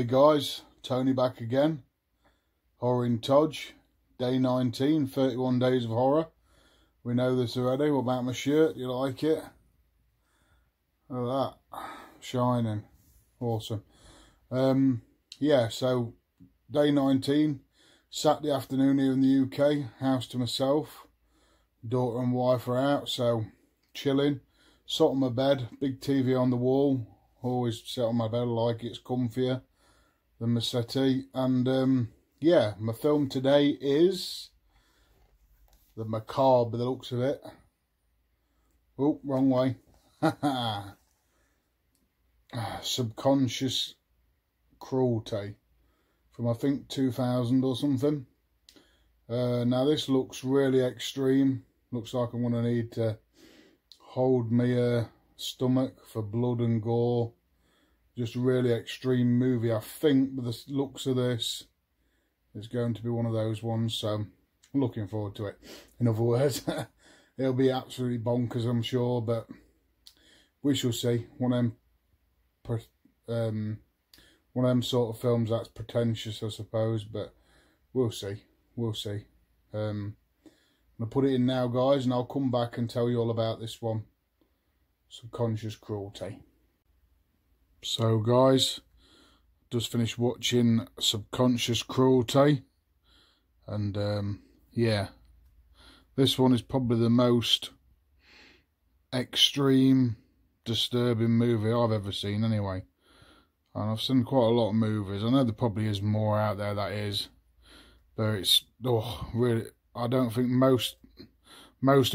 guys, Tony back again. Horror in Todge, day 19, 31 days of horror. We know this already. What about my shirt? You like it? Look at that, shining, awesome. Yeah, so day 19, Saturday afternoon here in the UK, house to myself. Daughter and wife are out, so chilling. Sat on my bed, big TV on the wall. Always sit on my bed, I like it, it's comfier than my settee. And yeah, my film today is the macabre by the looks of it. Oh, wrong way. Subconscious Cruelty from I think 2000 or something. Now this looks really extreme. Looks like I'm going to need to hold my stomach for blood and gore. Just a really extreme movie. I think with the looks of this, it's going to be one of those ones. So I'm looking forward to it. In other words, it'll be absolutely bonkers, I'm sure, but we shall see. One of them sort of films that's pretentious, I suppose, but we'll see. We'll see. I'm going to put it in now, guys, and I'll come back and tell you all about this one. Subconscious Cruelty. So, guys, just finished watching Subconscious Cruelty. And, yeah, this one is probably the most extreme, disturbing movie I've ever seen, anyway. And I've seen quite a lot of movies. I know there probably is more out there that is. But it's, oh, really, I don't think most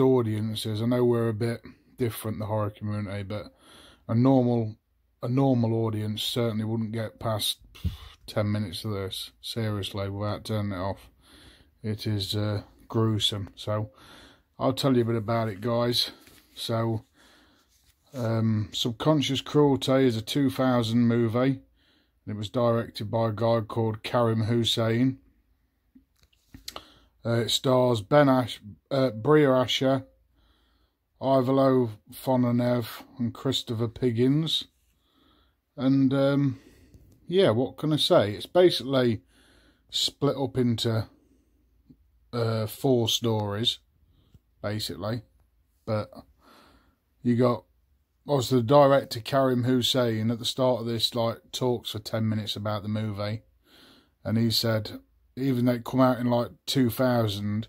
audiences, I know we're a bit different, the horror community, but a normal audience certainly wouldn't get past 10 minutes of this, seriously, without turning it off. It is gruesome. So I'll tell you a bit about it, guys. So Subconscious Cruelty is a 2000 movie. It was directed by a guy called Karim Hussein. It stars Bria Asher, Ivalo Fonanev and Christopher Piggins. And yeah, what can I say? It's basically split up into 4 stories, basically. But you got, obviously, the director Karim Hussein at the start of this, like, talks for 10 minutes about the movie. And he said, even though it come out in like 2000,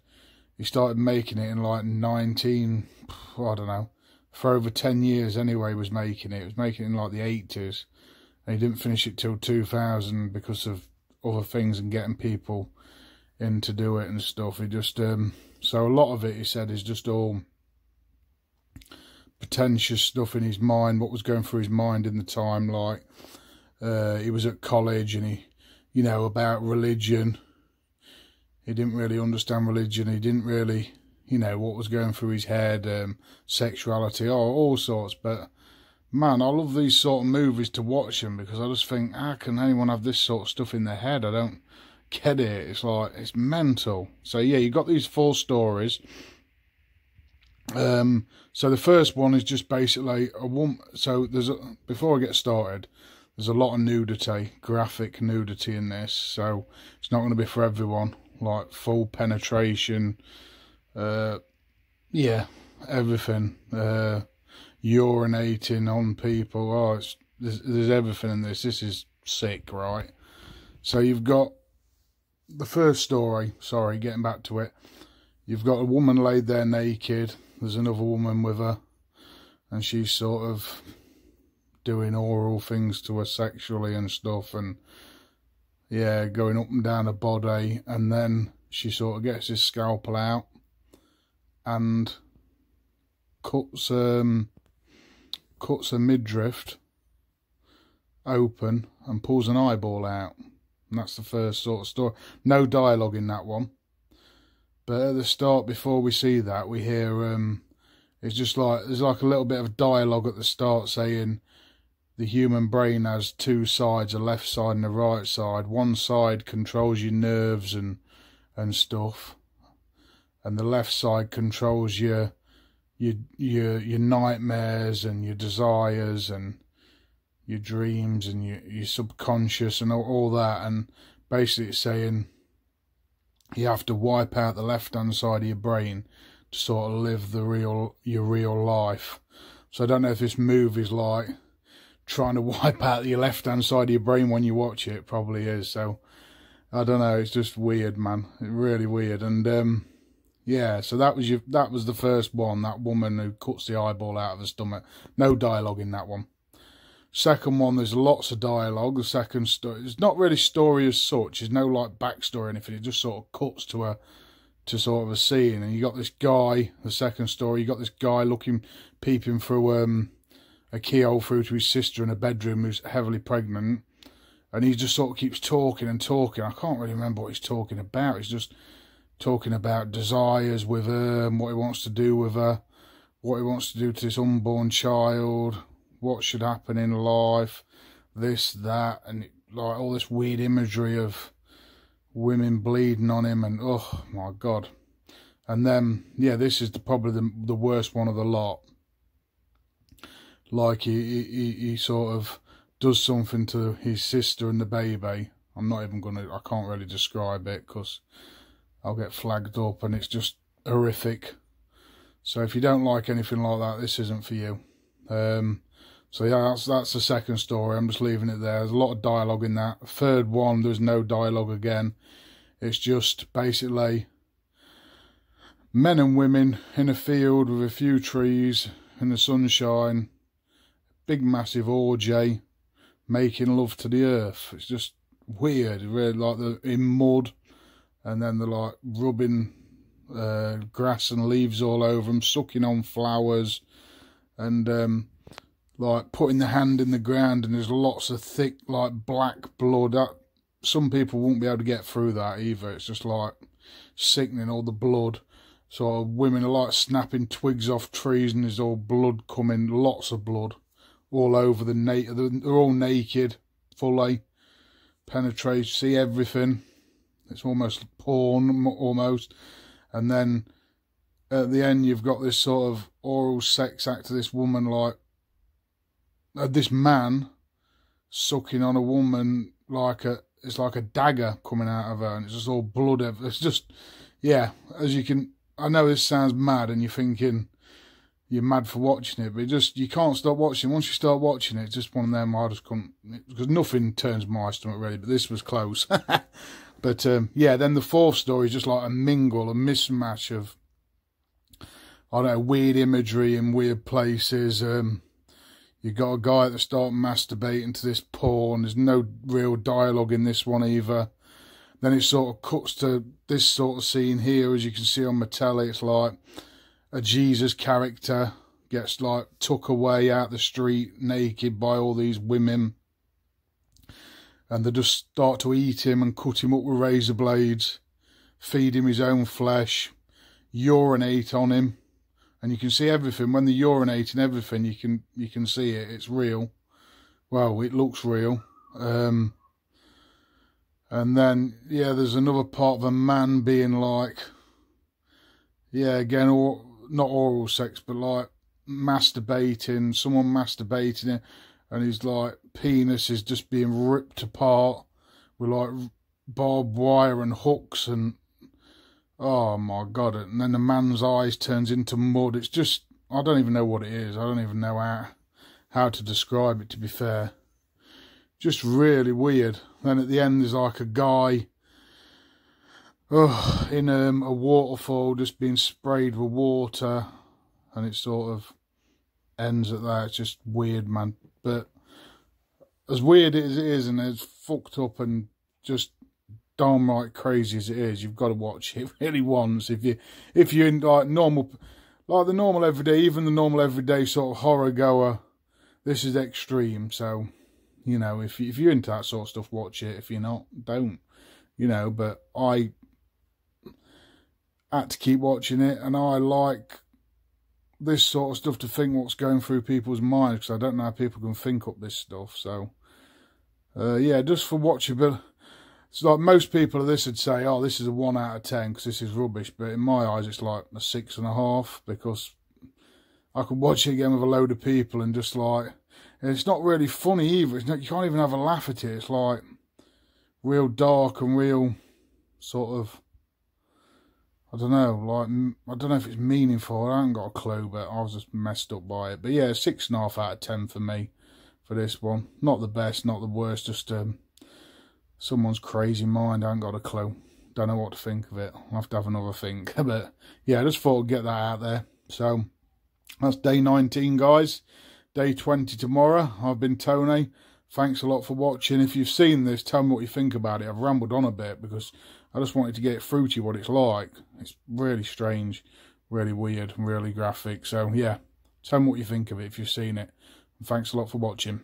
he started making it in like I don't know, for over 10 years anyway he was making it. He was making it in like the 80s. And he didn't finish it till 2000 because of other things and getting people in to do it and stuff. He just, so a lot of it, he said, is just all pretentious stuff in his mind, what was going through his mind in the time. Like, he was at college and he, you know, about religion. He didn't really understand religion. He didn't really, you know, what was going through his head, sexuality, all sorts. But, man, I love these sort of movies to watch them because I just think, how can anyone have this sort of stuff in their head? I don't get it. It's like, it's mental. So, yeah, you got these 4 stories. So the first one is just basically a woman. So before I get started, there's a lot of nudity, graphic nudity in this. So it's not going to be for everyone. Like full penetration, yeah, everything, urinating on people. Oh, there's everything in this. This is sick, right? So you've got the first story. Sorry, getting back to it. You've got a woman laid there naked. There's another woman with her, and she's sort of doing oral things to her sexually and stuff, and yeah, going up and down her body. And then she sort of gets his scalpel out and cuts her midriff open and pulls an eyeball out. And that's the first sort of story. No dialogue in that one. But at the start, before we see that, we hear, it's just like, there's like a little bit of dialogue at the start saying the human brain has 2 sides, a left side and a right side. One side controls your nerves and stuff, and the left side controls your nightmares and your desires and your dreams and your subconscious and all that, and basically it's saying you have to wipe out the left-hand side of your brain to sort of live your real life. So I don't know if this movie's like trying to wipe out your left-hand side of your brain when you watch it. It probably is. So I don't know. It's just weird, man. It's really weird. And yeah. So that was the first one. That woman who cuts the eyeball out of her stomach. No dialogue in that one. Second one, there's lots of dialogue. The second story, it's not really story as such. There's no like backstory or anything. It just sort of cuts to sort of a scene, and you got this guy. The second story, you got this guy peeping through a keyhole through to his sister in a bedroom who's heavily pregnant, and he just sort of keeps talking and talking. I can't really remember what he's talking about. He's just talking about desires with her and what he wants to do with her, what he wants to do to this unborn child, what should happen in life, this, that, and like all this weird imagery of women bleeding on him, and oh my God. And then, yeah, this is probably the worst one of the lot. Like he sort of does something to his sister and the baby. I'm not even I can't really describe it because I'll get flagged up, and it's just horrific. So if you don't like anything like that, this isn't for you. So yeah, that's the second story. I'm just leaving it there. There's a lot of dialogue in that. Third one, there's no dialogue again. It's just basically men and women in a field with a few trees in the sunshine, big massive orgy, making love to the earth. It's just weird, really, like they're in mud, and then they're like rubbing grass and leaves all over them, sucking on flowers, and like putting the hand in the ground, and there's lots of thick like black blood. That some people won't be able to get through that either. It's just like sickening, all the blood. So women are like snapping twigs off trees, and there's all blood coming, lots of blood all over they're all naked, fully penetrate, see everything. It's almost porn, almost. And then at the end, you've got this sort of oral sex act to this woman, like this man sucking on a woman it's like a dagger coming out of her, and it's just all blood. It's just, yeah, as you can, I know this sounds mad, and you're thinking you're mad for watching it, but you can't stop watching. Once you start watching it, it's just one of them I just couldn't, because nothing turns my stomach really, but this was close. But yeah, then the fourth story is just like a mismatch of, I don't know, weird imagery in weird places. You got a guy at the start masturbating to this porn. There's no real dialogue in this one either. Then it sort of cuts to this sort of scene here, as you can see on my telly. It's like a Jesus character gets like took away out the street naked by all these women, and they just start to eat him and cut him up with razor blades, feed him his own flesh, urinate on him. And you can see everything. When they urinate and everything, you can see it. It's real. Well, it looks real. And then, yeah, there's another part of a man being like, yeah, again, not oral sex, but like masturbating, someone masturbating it, and his like penis is just being ripped apart with like barbed wire and hooks, and oh my God. And then the man's eyes turns into mud. It's just, I don't even know what it is. I don't even know how to describe it, to be fair. Just really weird. Then at the end there's like a guy in a waterfall just being sprayed with water, and it sort of ends at that. It's just weird, man. But as weird as it is, and as fucked up and just downright crazy as it is, you've got to watch it really once. If you're in like the normal everyday, even the normal everyday sort of horror goer, this is extreme. So, you know, if you're into that sort of stuff, watch it. If you're not, don't. You know, but I had to keep watching it, and I like this sort of stuff to think what's going through people's minds, because I don't know how people can think up this stuff. So, yeah, just for watchability. It's like most people of this would say, oh, this is a 1 out of 10 because this is rubbish. But in my eyes, it's like a 6.5, because I could watch it again with a load of people and just like, And it's not really funny either. It's not, you can't even have a laugh at it. It's like real dark and real sort of, I don't know, like, I don't know if it's meaningful. I haven't got a clue, but I was just messed up by it. But yeah, 6.5 out of 10 for me for this one. Not the best, not the worst, just someone's crazy mind. I haven't got a clue. Don't know what to think of it. I'll have to have another think. But yeah, I just thought I'd get that out there. So that's day 19, guys. Day 20 tomorrow. I've been Tony. Thanks a lot for watching. If you've seen this, tell me what you think about it. I've rambled on a bit because I just wanted to get through to you what it's like. It's really strange, really weird, really graphic. So yeah, tell me what you think of it if you've seen it. And thanks a lot for watching.